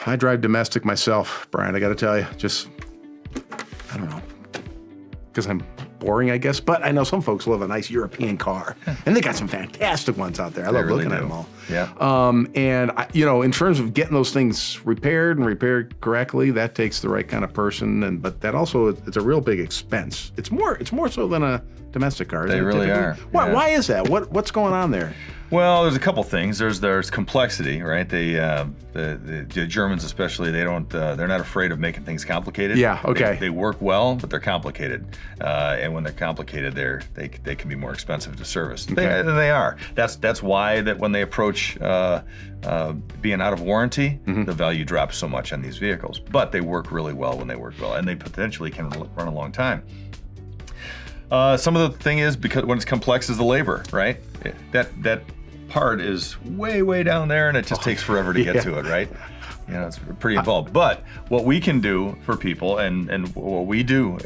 I drive domestic myself, Brian. I got to tell you, I don't know, because I'm boring, I guess. But I know some folks love a nice European car, and they got some fantastic ones out there. I love looking at them all. Yeah. And in terms of getting those things repaired correctly, that takes the right kind of person. But that also, it's a real big expense. It's more so than a domestic car. They really are. Why is that? What's going on there? Well, there's a couple things. There's complexity, right? The Germans especially, they're not afraid of making things complicated. Yeah. Okay. They work well, but they're complicated, and when they're complicated, they can be more expensive to service. Okay. They are. That's why that when they approach being out of warranty, the value drops so much on these vehicles. But they work really well when they work well, and they potentially can run a long time. Some of the thing is, because when it's complex, is the labor, right? That part is way down there, and it just takes forever to get to it, right? It's pretty involved. But what we can do for people, and what we do,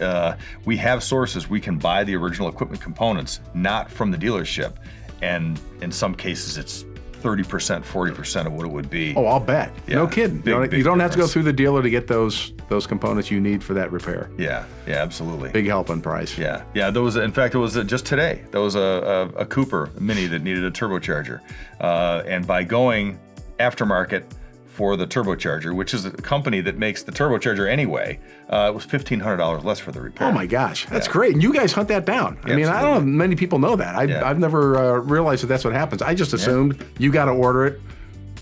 we have sources. We can buy the original equipment components, not from the dealership, and in some cases, it's 30%, 40% of what it would be. Oh, I'll bet. Yeah, no kidding. big you don't have to go difference. through the dealer to get those components you need for that repair. Yeah, absolutely. Big help on price. Yeah. In fact, it was just today. There was a Cooper Mini that needed a turbocharger, and by going aftermarket for the turbocharger, which is a company that makes the turbocharger anyway, it was $1,500 less for the repair. Oh my gosh, that's great. And you guys hunt that down. I mean, I don't know if many people know that. I've never realized that that's what happens. I just assumed you got to order it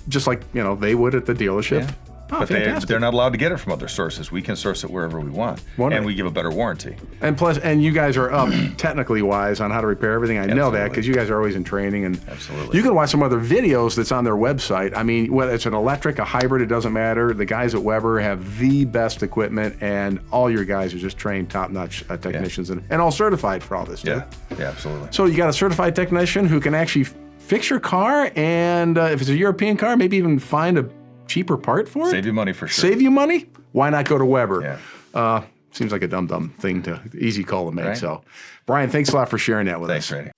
just like, they would at the dealership. Yeah. Oh, But fantastic. they're not allowed to get it from other sources. We can source it wherever we want, and we give a better warranty. And you guys are up technically wise on how to repair everything. I know that because you guys are always in training. And Absolutely. you can watch some other videos that's on their website. I mean, whether it's an electric, a hybrid, it doesn't matter. The guys at Weber have the best equipment, and all your guys are just trained top-notch technicians and all certified for all this stuff. Yeah, absolutely. So you got a certified technician who can actually fix your car, and if it's a European car, maybe even find a cheaper part for it? Save you money for sure. Save you money? Why not go to Weber? Yeah. Seems like a dumb thing easy call to make. Right. So, Brian, thanks a lot for sharing that with us. Thanks, Randy.